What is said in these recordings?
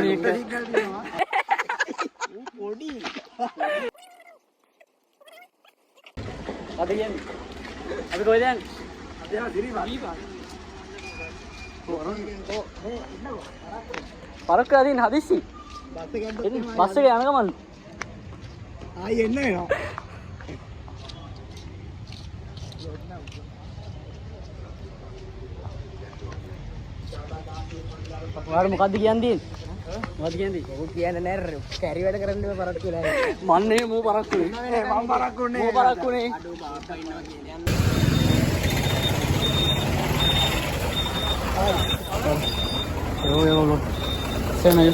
ධෝනි එක පොඩි අද කියන්නේ අපි කොහෙද යන්නේ? පරක්ක අදින් හදිස්සි බස් එක යන ගමන් ආයි එන්න වෙනවා. ඔයාලා මොකද්ද කියන්නේ? මොකද්ද කියන්නේ? ඔව් කියන්නේ නෑ කැරි වැඩ කරන්න පරක්කු වෙලා. මන්නේ මෝ පරක්කුනේ. මම පරක්කුනේ. මෝ පරක්කුනේ. අඩෝ බාප්පා ඉන්නවා කියන්නේ යෝ සෙනයි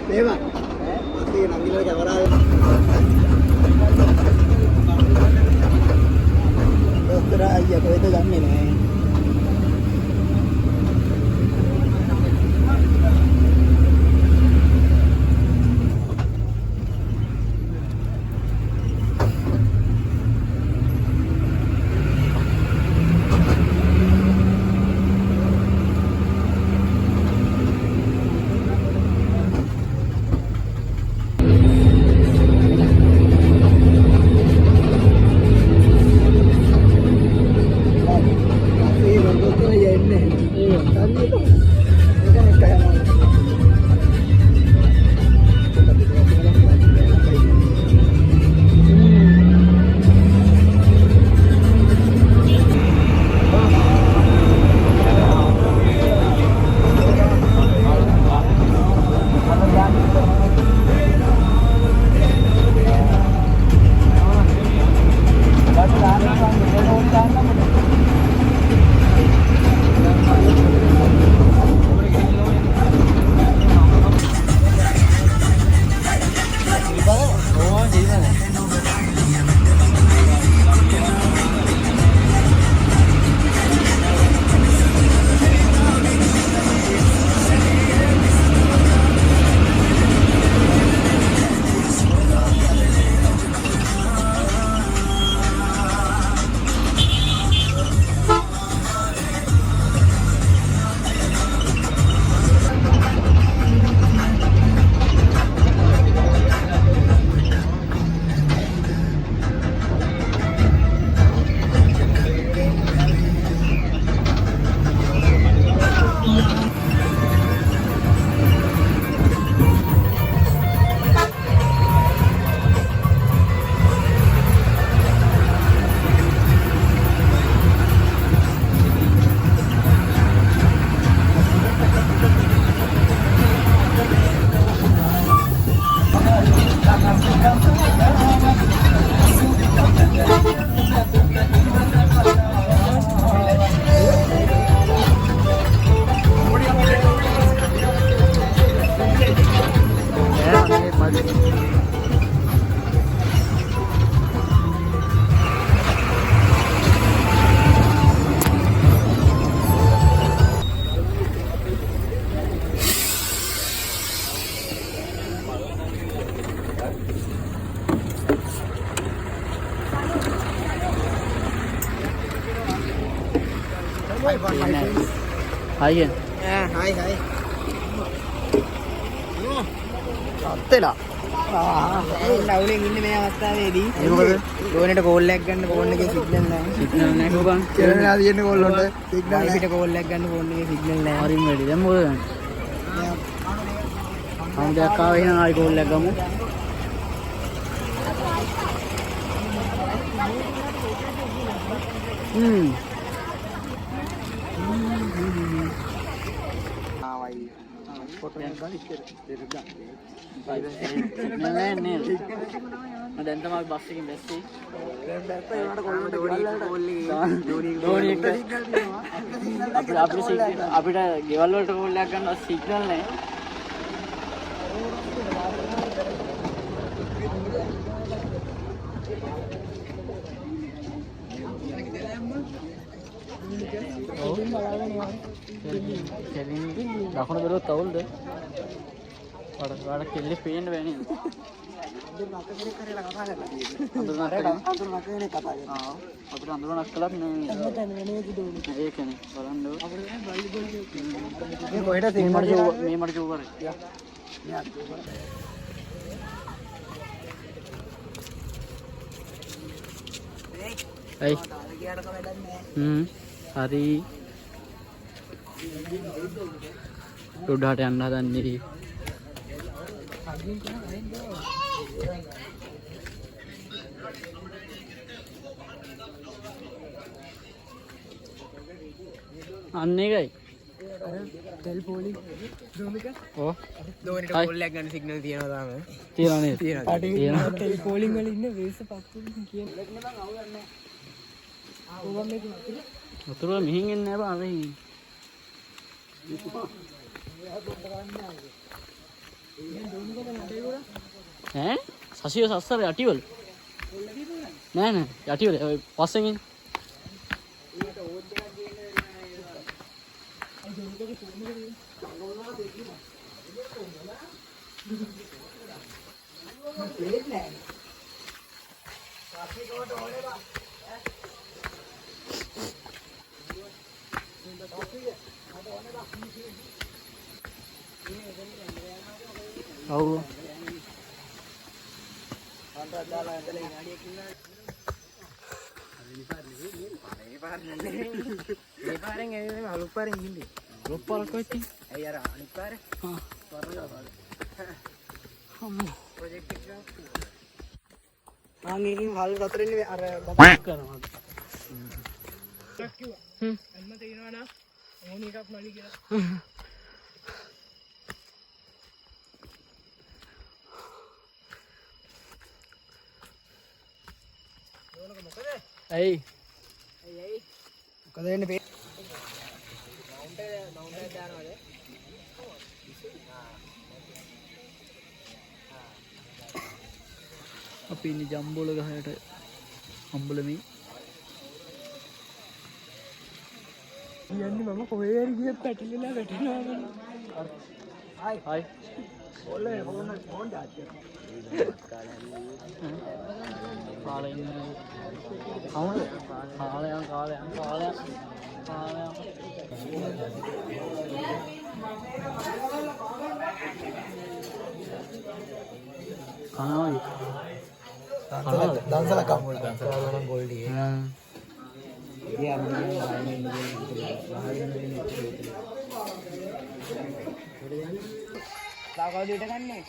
මේවා පස්සේ නංගිලා කැමරාව දොස්තර අයියා කොහෙද ගන්නේ නෑ. Hai. Hai. අත්තලා. නවුලෙන් ඉන්නේ මේ අවස්ථාවේදී. ඒක මොකද? ඩෝනෙට කෝල් එකක් ගන්න ෆෝන් එකේ සිග්නල් නැහැ. සිග්නල් නැහැ කොබන්. කියලා තියෙන්නේ කෝල් වලට. සිග්නල් නැහැ. පිට කෝල් එකක් ගන්න ෆෝන් එකේ සිග්නල් නැහැ. හරිම වැඩි. දැන් මොකද ගන්නේ? ආමුදයක් ආවේ නම් ආයි කෝල් එකක් ගමු. ෆොටෝ එක ගන්න ඉස්සර දෙක ගන්න. නෑ දැන් තමයි බස් එකකින් බැස්සේ. දැන් බැස්සා ඒකට කොල්ලන්ට අපිට ගෙවල් වලට කෝල් එකක් ගන්න සිග්නල් නැහැ. දකුණු බැලුවොත් අවුල්ද? වඩ කෙල්ලේ පේන්න බෑ නේද? අඳුර කෙනෙක් කරලා කතා කරලා තියෙනවා. අඳුර කෙනෙක් කතා කරනවා. ආ අපිට අඳුර නක්කලත් නෙමෙයි. හැමතැනම වෙනවද දුන්නේ. ඒකනේ බලන්න. අපිට බල්ලි බල්ලි මේ කොහෙද මේ මට ජෝ කරේ. මෙයා ජෝ කරා. ඇයි? හරි. උඩහට යන්න හදන්නේ. අන්න එකයි. තෙල් පොලි දෝමික. ඔව්. දෝනිට පොල් එකක් ගන්න සිග්නල් තියනවා තාම. තියනවා නේද? තියෙනවා. තෙල් පොලින් වල ඉන්න වේස පක්කුලින් කියන. වතුර මෙහින් එන්නේ නැහැ බං අරෙහි. ඈ සසිය සස්සර යටිවල නෑ යටිවල ඔය පස්සෙන් ඉන්න ඔව් ඒ පාරෙන් එන්නේ අලුත් පාරෙන් ගිහින්. අලුත් පාරක් වෙච්චි. ඇයි අර අනිත් පාරේ? හා. අම්මෝ. ප්‍රොජෙක්ට් එක ගන්න. ආන්ගේකින් හල් වතරේ අර කරනවා. කිව්වා. අම්ම තේනවා නා. ඕනි එකක් මලි කියලා. ඇයි? මොකද වෙන්නේ මේ? මවුන්ට් එක දානවද? අපි ඉන්නේ ජම්බෝල ගහයට අම්බලමේ. කියන්නේ මම කොහේ හරි ගියත් පැටලෙලා වැටෙනවා මම. හයි. ඔල්ලේ ෆෝන් දාච්චි. කාලේ ඉන්නේ. කවුද? කාලයන්. කනවායි. දන්සල කම්මුල දන්සල නම් ගෝල්ඩි. ලාකවලට ගන්නේ.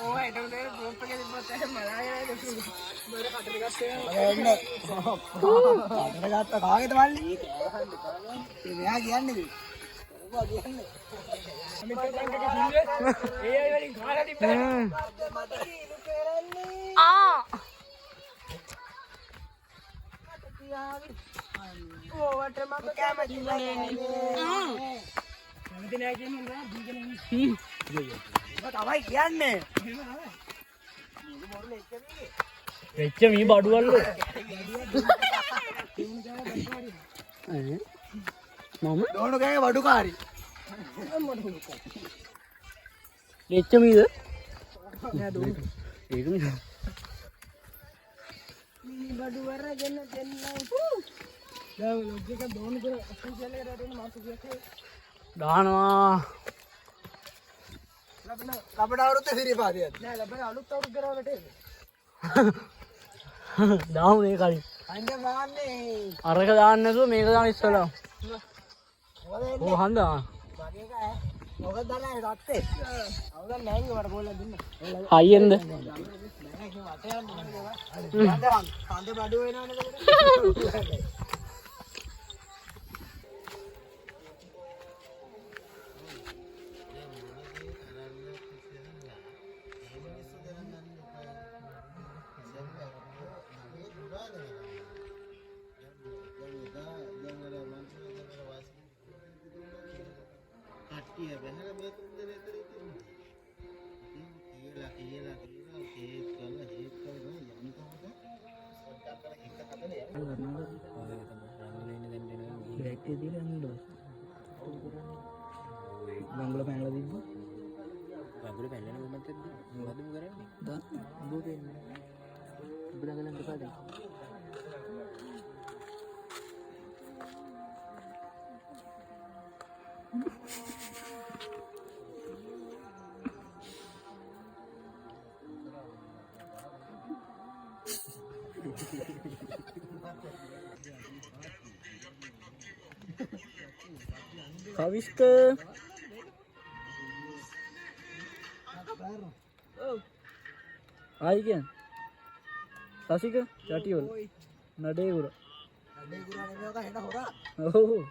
ඕවා එතකොට ගෲප් එකේ තිබ්බත් මලාගෙන දුන්නු. මම කටට ගත්තා. කටට ගත්තා කාගේද මල්ලි? මෙයා කියන්නේ. ඔබ කියන්නේ. අමිත් බංගක කිව්වේ ඒ අය වලින් කාලා තිබ්බා. මට කීලු කරන්නේ. ඕවට මම කැමති නෑ. කැමති නෑ කියන්නේ නෑ දීගෙන ඉන්නේ. තමයි කියන්නේ. වෙච්ච මී බඩුවල්ලු. මම දෝණු ගෑගේ වඩුකාරී. වෙච්ච මීද? නෑ දෝණු. ඒක නේ. මී බඩු වරගෙන දෙන්නයි. දැන් ලොජික දෝණු කර ඔෆිෂියල් එකට දෙන්න මාසු කියක්. දානවා. ලබන අවුරුද්දේ සිරිපාදියක්. නෑ ලබන අලුත් අවුරුද්ද කරවලට එන්නේ. දාමු මේ කලින්. අංග මාන්නේ. අරක දාන්න නැතුව මේක දාන්න ඉස්සලා. මොකද එන්නේ? ඕ හන්දා. වගේ එකයි. මොකද දන්නේ රත්තේ? අවුරුද්ද නැහැ මට බෝලක් දෙන්න. හයියෙන්ද? නෑ ඒක වටේ යන්න ඕනේ. කන්ද බඩු වෙනවනේ එතකොට. බෑග් එකේ දීලා යන්න ඕනේ. Kaviska. Hai kan? Sasika, Chatiwal. Nadegura. Oh.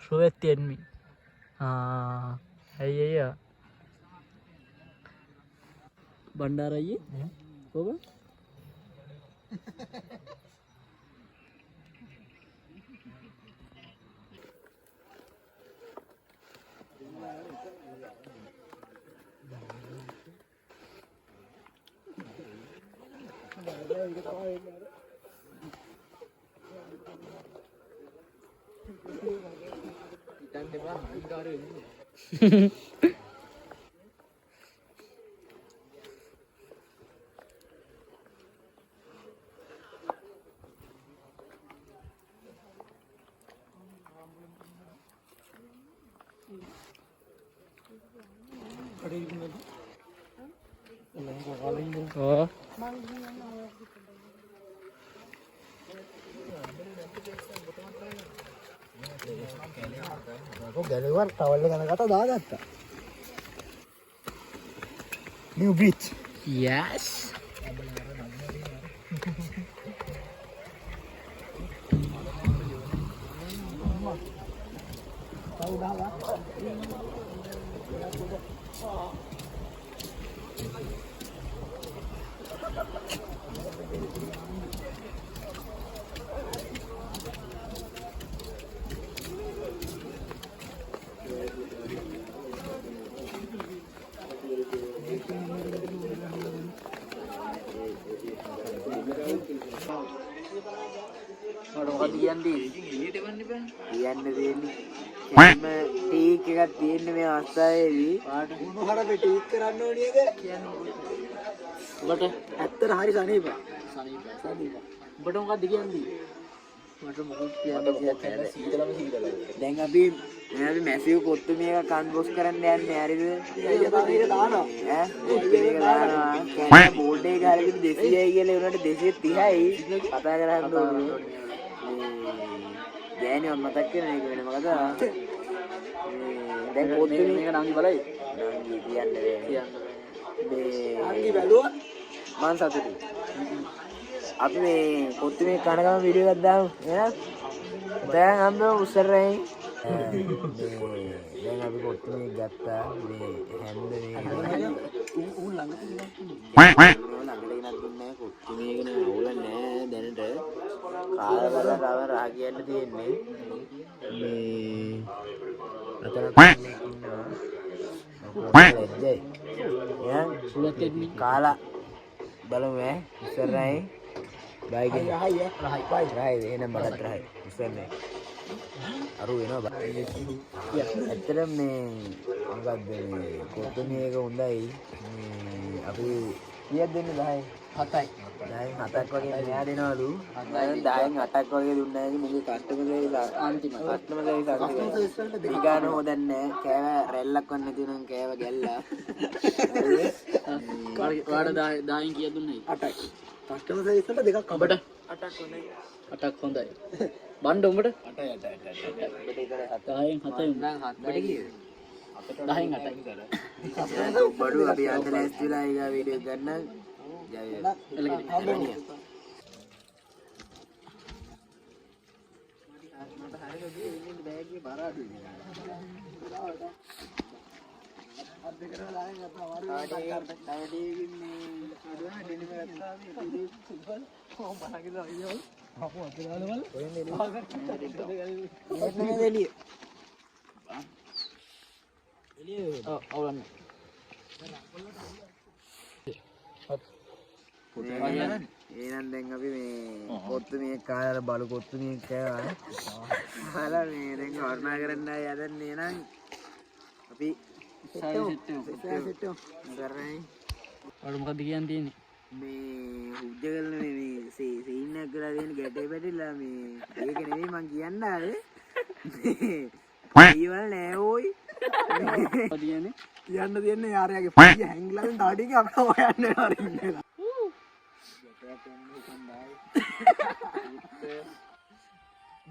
Suvettienmi. Ayya. Bandara ye? Koga? Oh. ගැලුවන් ටවල් එක යනකට දාගත්තා. New bridge. Yes. මොකද කියන්නේ? කියන්න දෙන්නේ. එන්න ටීක් එකක් තියෙන්නේ මේ අවස්ථාවේදී. මොනහර මේ ටීක් කරන්න ඕනේ එක කියන්නේ. ඔබට ඇත්තට හරි සනීපයි. සනීප. ඔබට මොකද්ද කියන්නේ? මට මොකක්ද කියන්නේ? සීතලයි. දැන් අපි මැසිව් කොත්තු මේක කන්බොස් කරන්න යන්නේ හරිද? ඒක දානවා. ඒක දානවා. කෑම බෝඩ් එක ගහලා 200යි කියලා උනට 230යි කතා කරන්න ඕනේ. ගෑණි මතක් වෙන එක වෙන මොකද? දැන් කොත්තු මේක නංගි බලයි. නංගි කියන්නේ මේ නංගි බැලුවා මං සතුටුයි. අපි මේ කොත්තු මේ කන ගම වීඩියෝ එකක් දාමු. එහෙනම් දැන් අම්ම උස්සරයි. දැන් අපි කොත්තු මේ ගත්තා මේ හැන්ද මේ ඌ ළඟට ගෙනත් දුන්නේ කොත්තු මේක නේ අවුල නෑ දැනට කාලවල තව රා කියන්න තියෙන්නේ මේ අතන ඉන්නවා කාලා බලමු ඈ ඉස්සරහයි බයි ගේ රහයි එහෙනම් මටත් රහයි ඉස්සරනේ අරු වෙනවා ඇත්තටම මේ මොකක්ද මේ කොත්තු මේක හොඳයි මේ අපි කීයක් දෙන්නේ 10යි 7යි 10න් 7ක් වගේ මෙයා දෙනවලු 10න් 8ක් වගේ දුන්නා නම් මුගේ කස්ටමර් සර්විස් අන්තිම කස්ටමර් සර්විස් අන්තිම දිගාන හොදන්නේ කෑව රැල්ලක් වන් නැති නම් කෑව ගැල්ලා වාඩ 10න් කීයක් දුන්නේ 8යි කස්ටමර් සර්විස් වලට දෙකක් අපිට 8ක් හොඳයි 8ක් හොඳයි බණ්ඩ උඹට 8යි 10න් 7යි දැන් 7යි කීයද 10න් 8යි බඩු අපි අද ලෑස්ති වෙලා ඊගා වීඩියෝ ගන්න ජය එහෙනම් දැන් අපි මේ කොත්තු මේ කාලා බලු කොත්තු මේ කෑවා. හාලා මේ දැන් වර්ණා කරන්න ආය යදන්නේ නම් අපි සෙට් කරන්නේ වල මොකද කියන්නේ තියෙන්නේ? මේ හුද්ද කරන මේ සීන්නක් කරලා තියෙන ගැටේ පැටිලා මේ ඒක නෙමෙයි මං කියන්න ආවේ ඊවල නෑ ඕයි මොකද කියන්නේ? කියන්න තියන්නේ යාරයාගේ පොඩි හැංගිලාෙන් දාඩියක අපිට හොයන්න හරින්නේ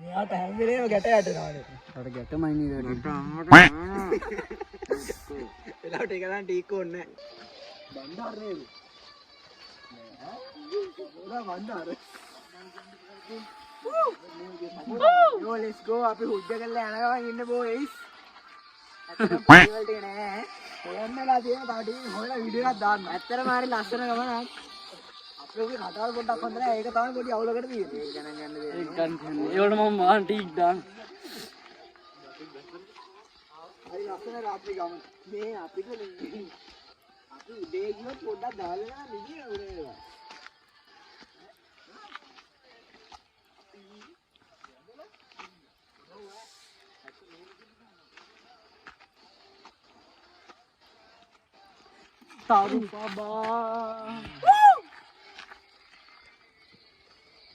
මෙයාට හැම වෙලේම ගැට යටනවානේ අර ගැටමයි නේද? එලාට ඒක නම් ටීක් ඕනේ නැහැ බණ්ඩාර නේද නෑ බණ්ඩාර යෝ ලෙට්ස් ගෝ අපි හුද්ද කරලා යන ගමන් ඉන්න බෝයිස් අතන පොඩිවලට නෑ හොයන්නලා තියෙන තව ටිකක් හොයලා වීඩියෝ එකක් දාන්න ඇත්තටම හරි ලස්සන ගමනක් අපේ කතාව පොඩ්ඩක් හොඳ නෑ ඒක තමයි පොඩි අවුලකට තියෙන්නේ ඒක ගණන් ගන්න දෙන්නේ ඒක ගන්න. ඒවට මම මාන් ටීක් දාන්න. හරි ලස්සන රාත්‍රී ගමන මේ අපිට අපි උදේ ගියොත් පොඩ්ඩක් දාලා නිදි උරේවා Taruh Paba.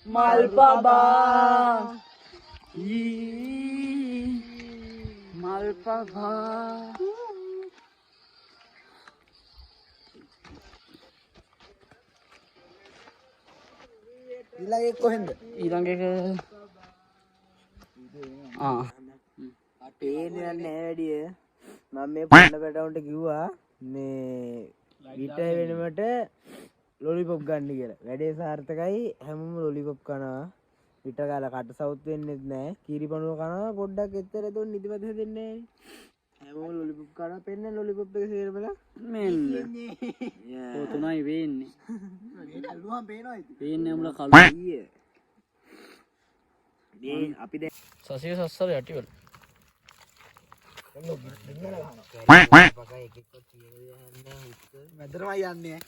Mal Paba. Mal Paba. ඊළඟ එක කොහෙන්ද? ඊළඟ එක පේන්නේ නැහැ වැඩිය. මම මේ පොන්න පැටවුන්ට කිව්වා මේ විතර වෙනමට ලොලිපොප් ගන්න කියලා. වැඩේ සාර්ථකයි. හැමෝම ලොලිපොප් කනවා. විතර කාලා කට සවුත් වෙන්නෙත් නැහැ. කීරිපණුව කනවා පොඩ්ඩක් එතර දුන්න නිදිමත හැදෙන්නේ නැහැ. හැමෝම ලොලිපොප් කනවා. පෙන්න ලොලිපොප් එක සේරබලා මෙන්න. පොතුනයි වෙන්නේ. මේ අල්ලුවම පේනවා ඉතින්. වෙන්නේ මුල කළු. මේ අපි දැන් සසිය සස්සර යටිවල. මැදරමයි යන්නේ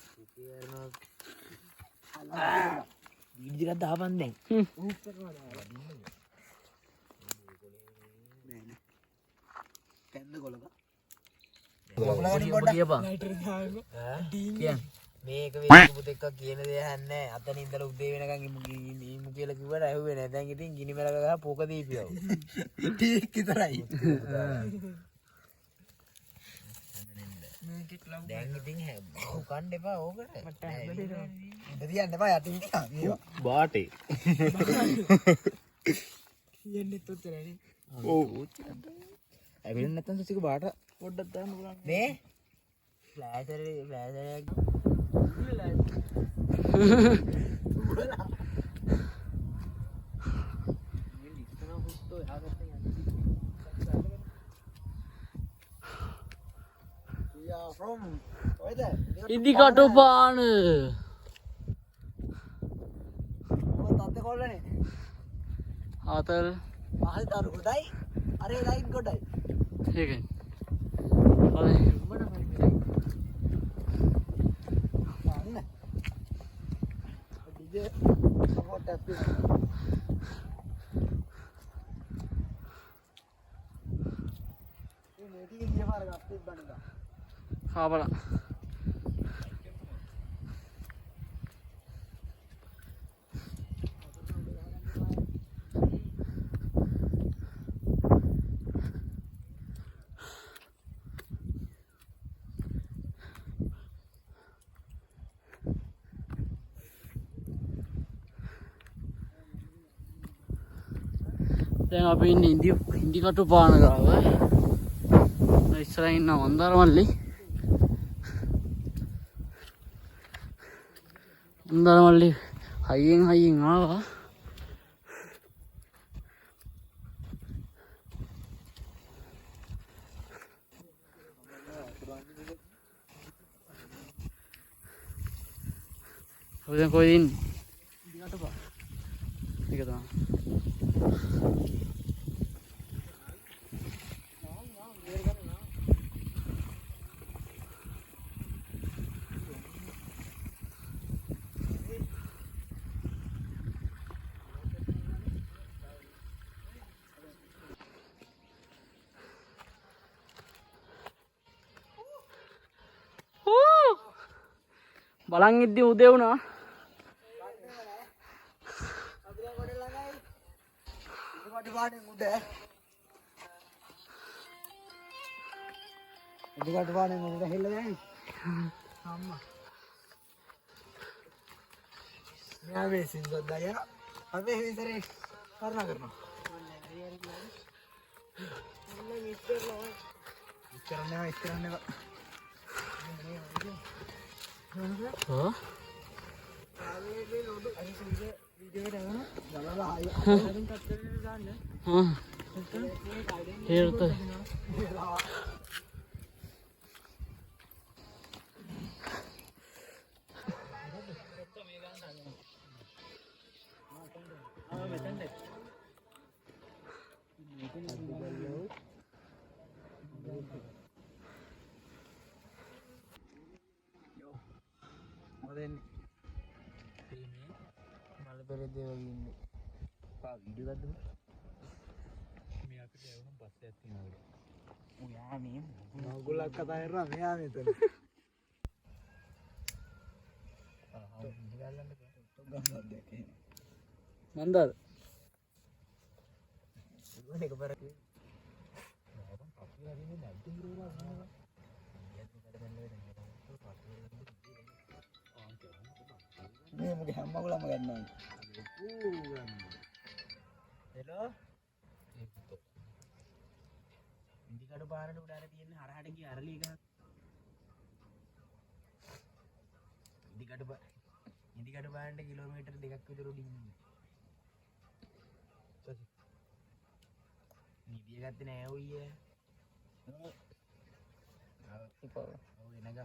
ඊදිරක් දාපන් දැන් කැන්ද කොලක මේක වේකුත් එක්ක කියන දේ අහන්නේ අතන ඉඳලා උදේ වෙනකන් ඉමු කියලා කිව්වට ඇහුවේ නැහැ. දැන් ඉතින් ගිනි මැලක ගහ පොක දීපියව. ටීක් විතරයි. දැන් ඉතින් කන්න එපා ඕකට. මට හැබැයි ඉඳ තියන්න එපා යටින් ටික. බාටේ. කියන්නෙත් උත්තරනේ. ඔව්. ඇවිල්ලා නැත්තම් සසික බාට පොඩ්ඩක් දාන්න පුළුවන්. මේ ෆ්ලෑෂර් ඉදිකටු පාන තත්ත කොල්ලනේ ආතල් ආහල් තරු ගොඩයි අරේ ලයින් ගොඩයි ඒකයි හරි ඩිජේ සපෝට් එකක් මේ මේටි ගිය පාර ගත්තේ බණ්ඩා කාබලා දැන් අපි ඉන්නේ ඉන්දිකටු පාන ගාව. ඉස්සරහින් ඉන්න මන්දාර මල්ලි. මන්දාර මල්ලි හයියෙන් ආවා. ඔය දැන් කොහෙද ඉන්නේ? ඉන්දිකටු පාන. ඒක තමයි. බලන් ඉද්දි උදේ වුණා. ඉදිකට පානේ මොකද හෙල්ල දැන් අම්මා මෙයා මේ සින්දුවක් දාගෙන අපි ඉතරේ කරුණා කරනවා ඉස්තරන්නේ හා ආවේ ලොඩු අර සුන්දර වීඩියෝ එකට ගන්න ගලලා ආයෙ අරින් කට්ටරේ දාන්න හා හේරත මල පෙරේදේ වගේ ඉන්නේ. පා වීඩියෝ ගන්නද? මේ අපිට යවුණු බස් එකක් තියෙනවා. ඔයා මේ මොගුලක් කතා කරනවා මෙයා මෙතන. මන්දාද මේ මොකද හැමගලම ගන්නවා. හෙලෝ ඉන්දිකඩ පාරට උඩට තියෙන හරහට ගිය අරලි එකක්. ඉන්දිකඩ පාරට කිලෝමීටර් 2ක් විතර උඩින් ඉන්නේ. නිදිය ගත්තේ නෑ ඔයියේ.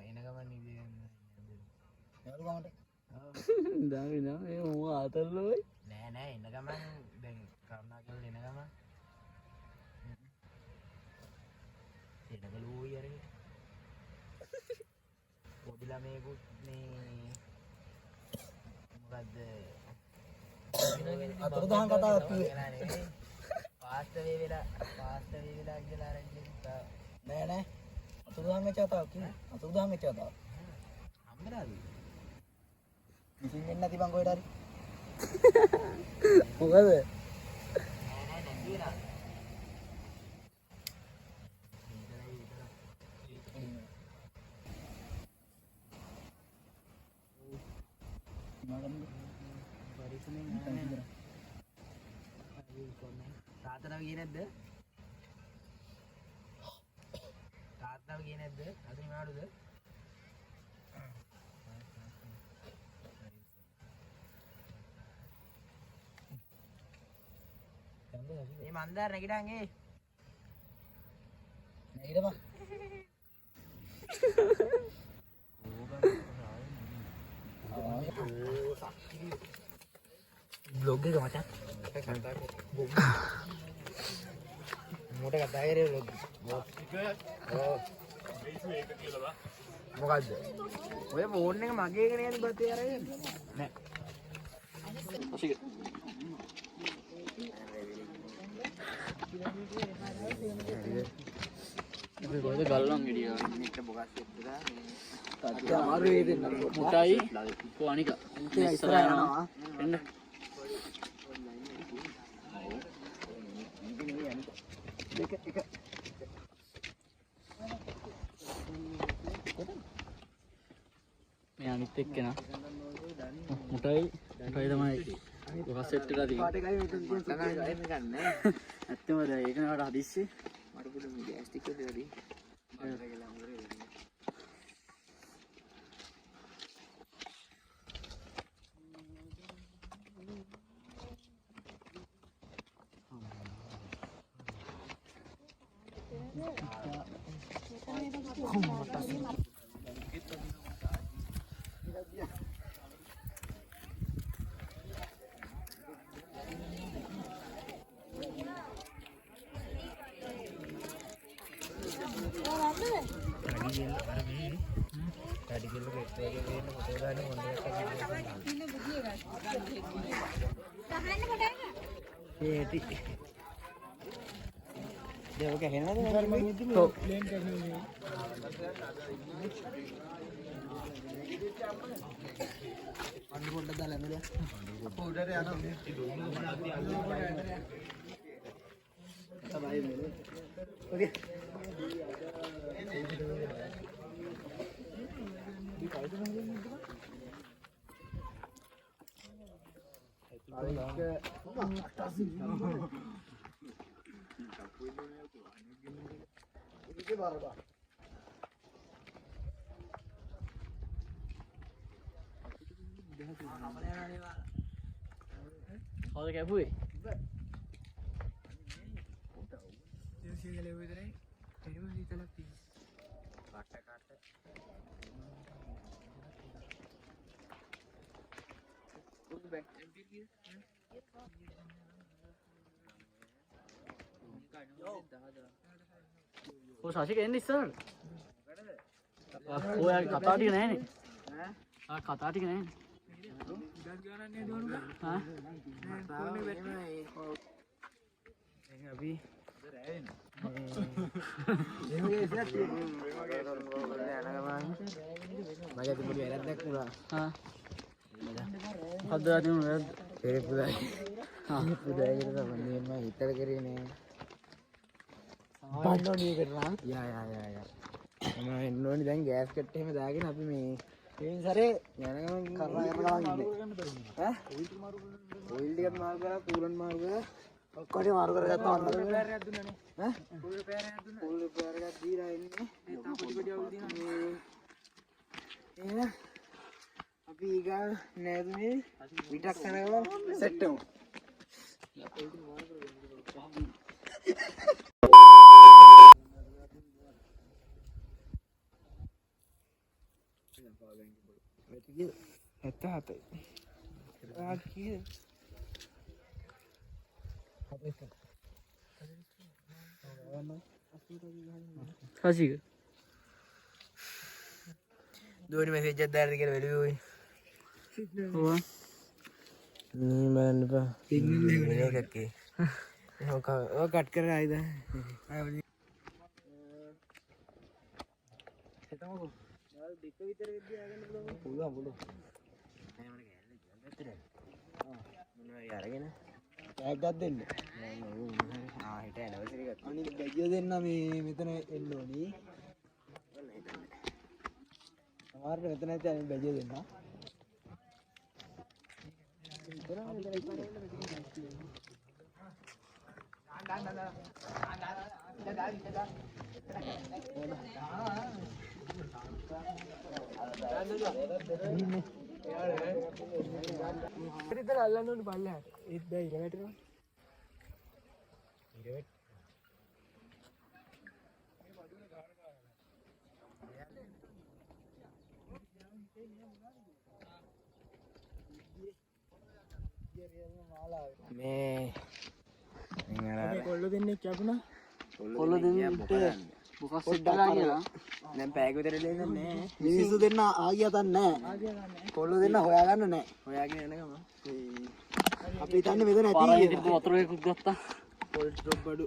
එන ගමන් නිදිය ගන්න. එවලු ගමන්ට. දාමි නා ඒ මොව ආතල්ලෝයි නෑ එන ගමන් දැන් කරුණා කියලා එන ගමන්. එනගලු ඔය අරගෙන. පොඩි ළමයෙකුත් මේ මොකද්ද අතුරුදහන් කතාවක් කිව්වේ. පාස්ට වේ වෙලා කියලා අරන් ගියා. නෑ අතුරුදහන් වෙච්ච කතාවක් කිව්වේ. අතුරුදහන් වෙච්ච කතාවක්. හම්බෙලාද? ඉතින් එන්න නැති බං කොහෙට හරි. මොකද නෑ කියලා. තාත්තව ගියේ නැද්ද? තාත්තව ගියේ නැද්ද? අද නිමාඩුද? මේ මන්දාර නැගිටන් ඒ. නැගිටපන්. vlog එක මචං. මොකට කතා කරේ vlog. මොකද්ද? ඔය ෆෝන් එක මගේ එක නේද බතේ අරගෙන? නෑ. අසික අපි කොහෙද ගල්ලන් ගෙඩිය මේක බොගස් එක්කලා තාත්තා අමාරු වෙයි දෙන්න මුටයි කො අනික ඉස්සර යනවා එන්න එක මේ අනිත් එක්කෙනා මුටයි තමයි බොගස් සෙට් එකලා තියෙන්නේ ඇත්තම දැන් ඒක නට හදිස්සි මට පුළුවන් ගෑස් ටික දෙවි. Dia henna तो අන්න පොඩ්ඩක් දාලා එන්නද? අපෝ උඩට යනවා. තමයි මේ. ඔකේ. इनके बार बार और क्या हुए चले हुए इधर तेरे में चला प्लीज काट काट उस बैक एमपी की वो साशी के नहीं सर वो यार कता ठीक नहीं हाँ कता ठीक नहीं हाँ अभी मजा तो मुझे याद देख पूरा हाँ हद आदमी में तेरे पूरा हाँ पूरा ये तो बंदी में इतना करी ने बांधो नहीं करना या मैं इन्होंने දැන් ගෑස් කට් එහෙම දාගෙන අපි මේ සරේ යන ගමන් කරලා යනවා ඉන්නේ ඈ ඔයිල් ටිකක් මාරු කරලා කූලන්ට් මාරු කරලා ඔක්කොටම මාරු කරගත්තා අන්න රිපෙයාර් එකක් දුන්නානේ ඈ ෆුල් රිපෙයාර් එකක් දුන්නා ෆුල් රිපෙයාර් එකක් දීලා ඉන්නේ ඒ තා පොඩි පොඩි අවුල් දිනවා එහෙනම් අපි ඊගා නෑදුනේ විටක් කරනවා සෙට් වෙමු साशी के दोनों मैसेज दार दिखे वेलू हुआ मैं ना सिग्नल करके वो कट कर रहा था बोलो यार දෙන්න ආ හිට ඇනිවර්සරි එකක් අනිත් බැජිය දෙන්න මේ මෙතන එන්න ඕනි සමහරට මෙතන ඇත්ත අනිත් බැජිය දෙන්න ඉතින් අල්ලන්න ඕනේ පල්ලෙහාට ඒත් බෑ ඉර වැටෙනවා ඉර වැට මේ කොල්ල දෙන්නේ කියපුණා කොල්ල දෙන්නට මොකක් සෙට්ටලා කියලා දැන් පැයක විතර දෙන්නේ නැහැ මිනිස්සු දෙන්න ආගියා තන්නේ නැහැ කොල්ල දෙන්න හොයාගන්න නැහැ හොයාගෙන යන ගම අපි හිතන්නේ මෙතන ඇති කියලා වතුර එකක් ගත්තා පොල් ඩ්‍රොප් බඩු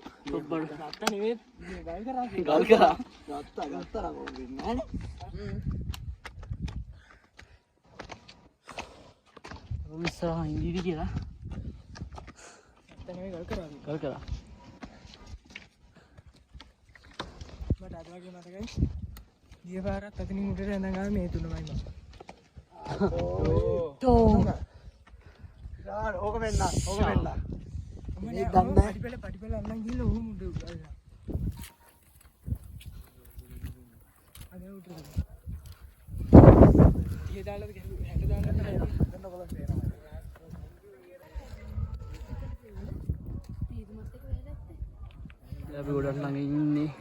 ගත්තා නෙවෙයි ගල් කරා ගත්තා කොහොමද නෑනේ ඉස්සරහ ඉඳීවි කියලා නැත්නම් ගල් කරා ගල් කරා මට අද වගේ මතකයි ගිය පාරත් අතනින් උඩට ඇඳන් ආවේ මේ තුනමයි මම යාර ඕක වෙන්න මේ දන්නේ පටිපල අල්ලන් ගිහලා උහු මුඩ උඩලා අද උඩට ඊය දාලාද හැට දාලා දෙන්න බලන්න තේරෙනවා අපි ගොඩක් ළඟ ඉන්නේ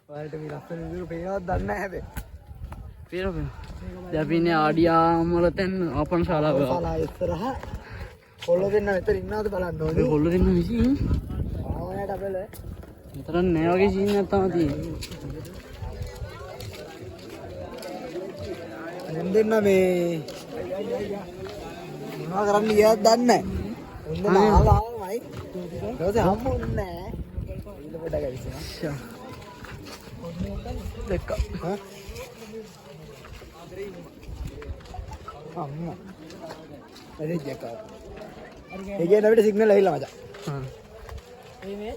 ඔයාලට මේ ලස්සන විදිහට පේනවද දන්නේ නැහැ හැබැයි පේනවා දැන් අපි ඉන්නේ ආඩියාම් වල තැන් ආපන ශාලාව ශාලා ඉස්සරහ කොල්ල දෙන්න මෙතන ඉන්නවද බලන්න ඕනේ කොල්ල දෙන්න විසින් ආවනට අපල මෙතන නෑ වගේ සීන් එකක් තමයි තියෙන්නේ දෙන්න මේ මොනවා කරන්න ගියාද දන්නේ නැහැ හොඳ නාලාමයි ඊට හම්බුන්නේ නැහැ ඊළ පොඩක් ඇවිස්සනවා දැක්කා අම්මා මෙසේජ් එකක් ආවා ඒකේ අපිට සිග්නල් ඇවිල්ලා මචං මේ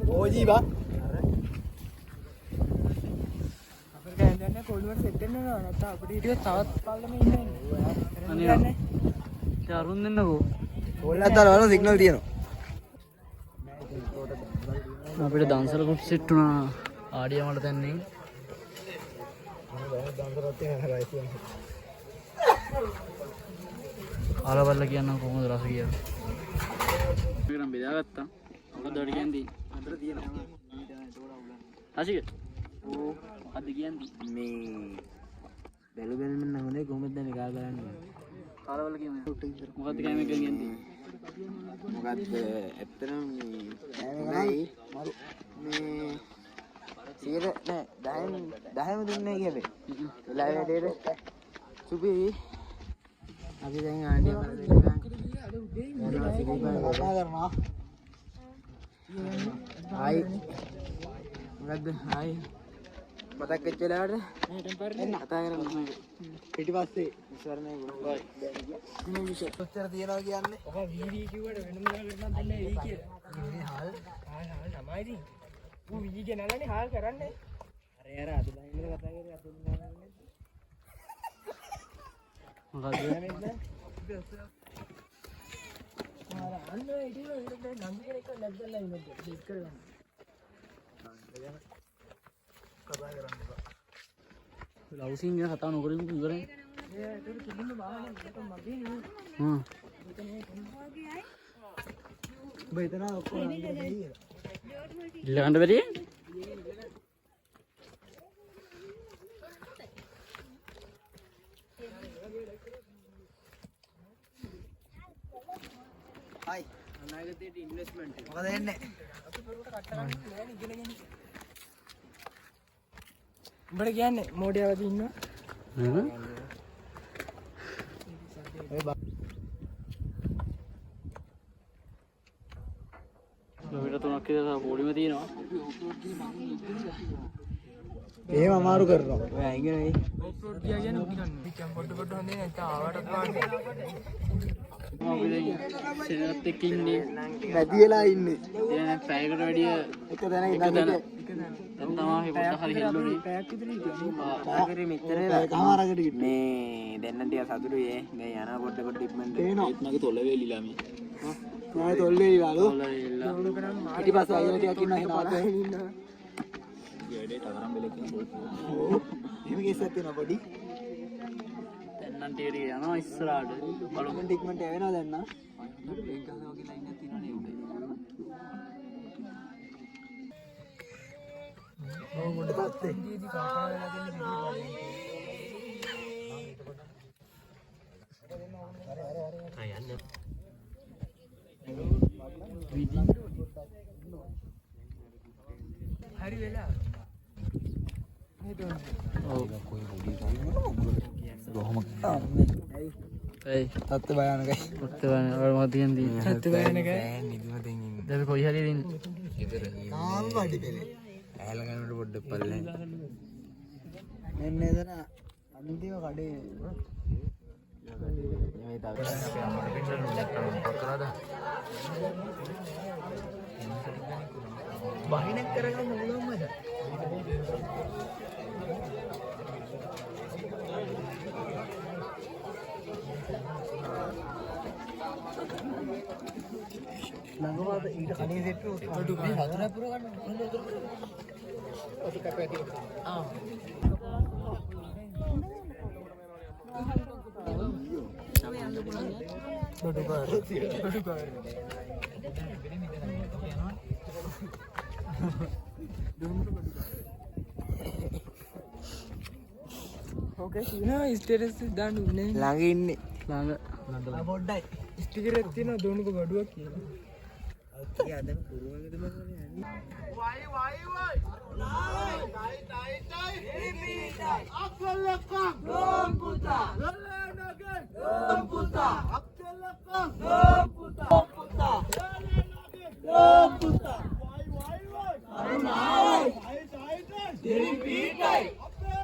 ඕජී බා අපිට දැන් කොළුවට සෙට් වෙන්න ඕන නැත්නම් අපිට ඊට තවත් පල්ලම ඉන්නේ අනේ ඒ අරුන් දෙන්නකෝ ඕල්ලත් දාලා සිග්නල් තියෙනවා අපිට දන්සල කොට සෙට් වුණා ආඩිය මට දැන්නේ ආලවල්ල කියන්න කොහොමද රස කියලා මේක නම් බෙදාගත්තා මොකද වැඩ කියන්නේ අතර තියෙනවා රසික ඕ අද කියන්නේ මේ බැලු බැලම නම් හොඳේ කොහොමද දැන් ගා ගන්නේ ආලවල්ල කියන්නේ මොකද්ද කැමේ කියන්නේ මොකද්ද ඇත්තටම මේ මරු මේ 100 නෑ 10ම දුන්නේ කියලා වෙලා වැඩේට සුපි අපි දැන් ආන්නේ කරනවා ආයි මොකද්ද ආයි මතක් වෙච්ච වෙලාවට කතා කරන්න පිටිපස්සේ ඉස්සරනේ ගොඩයි කොච්චර තියනවා කියන්නේ ඔක වීඩියෝ කිව්වට වෙනම දෙයක් නම් දෙන්නේ එයි කියලා මේ හාල් තමයි ඉතින් ඌ වීඩියෝ නලනේ හාල් කරන්නේ අර අද බහින්ද කතා කරේ අද මොකද අන්න ඉතින් නන්දි කෙනෙක් ලැබ්දලා ඉන්නේ ඩිස්කස් කරගන්න කතා කරන්න එපා ලව්සින් ගැන කතා නොකරමු ඉවරයි ඒක කිලින්න බාහනේ මට මගේ නේ හ්ම් බෙතන ඔක්කොම ඉල්ලගන්න බැරි හයි අනාගතයේ ඉන්වෙස්ට්මන්ට් එක මොකද එන්නේ අපි පොරට කට් කරන්නේ නෑ ඉගෙනගෙන උඹට කියන්නේ මොඩියවද ඉන්නවා නේද ලොවිට තුනක් විතර පොලිම තියෙනවා එහෙම අමාරු කරනවා ඔය ඉගෙනයි ඔෆ්රෝඩ් ගියා කියන්නේ උඩින් ගන්න පොඩ පොඩ හොඳේ නැත්නම් ආවටත් වාන්නේ අපි දැන් සෙනගත් එක්ක ඉන්නේ නැති වෙලා ඉන්නේ දැන් පැයකට වැඩිය එක තැනක ඉඳන් දැන් තමයි පොඩ්ඩක් හරි හෙල්ලුනේ පැයක් විතර හිටියා ආකරේ මෙච්චර වෙලා කමාරකට කිව්වේ මේ දැන් ටික සතුටුයි දැන් යනවා පොඩ පොඩ ටිප්මන්ට් ඒත් මගේ තොල වේලිලා මේ මගේ තොල් වේලිලාලු පිටිපස්සේ අයියලා ටිකක් ඉන්නවා හිනාලා ඉන්නවා වැඩේට අතරම් බෙලෙක් ඉන්නවා එහෙම කේසයක් තියෙනවා පොඩි දැන් නම් ටික ටික යනවා ඉස්සරහට බලමු ටික්මන්ට් ඇවෙනවා දැන් නා ඔව් මොකද පස්සේ හරි වෙලා ඒ තත්ත්ව භයානකයි ඔත්තවන වල මොකද කියන්නේ තත්ත්ව භයානකයි නිදිමතෙන් ඉන්නේ දැන් කොයි හරි ඉන්නේ තාම වැඩි දෙලේ ඇහැල ගන්නට පොඩ්ඩක් පල්ලෙන් මෙන්න එතන අන්තිම කඩේ මේ තාක්ෂණ අපේ පිටරට කරාද බහිනක් කරගන්න පුළුවන් මචං ළඟමාද ඊට කණේ සෙට් උඩු මේ වතුර පුර ගන්න හොඳ වතුර පුර ඔක කැපේ තියෙනවා ආ බඩු කාර් ඕකේ සීනා ස්ටේටස් දාන්න උන්නේ ළඟ ඉන්නේ ළඟ පොඩ්ඩයි ස්ටිකර් එකක් තියෙනවා දොනුක බඩුවක් කියලා ඔක්කේ අදම කුරුවන්ගේද මම යන්නේ වයි අක්කලක්කා ගොම් පුතා ලලනගේ ගොම් පුතා අක්කලක්කා ගොම් පුතා ගොම් පුතා වයි අරුණායි දෙවි පීටයි අපේ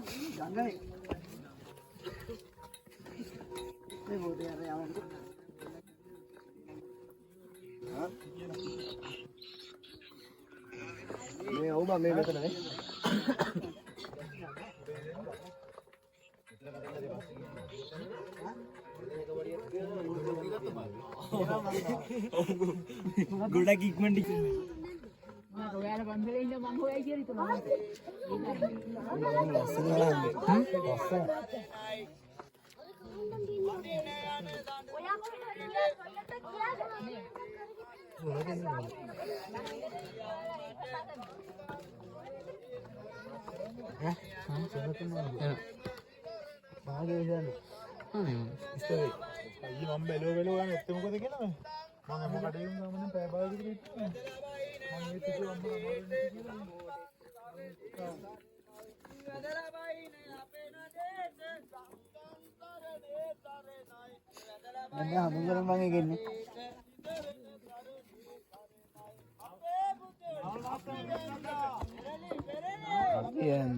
ගංගාවේ මේ බෝතේ අර යවන්න මේ ඔව් බා මේ මෙතන නේ ගොඩක් ඉක්මනට මම ඔයාලා බන්දලේ ඉන්න මම හොයයි කියලා හිතනවා මම බැලුවා නැත්නම් මොකද කියලා මම හැම කඩේම ගමන පැය භාගයකට ඉන්නේ මම මේ පිටු අම්මලා අමාරුනේ කියලා මම හමුගරන් මම ගෙන්නේ අපියන්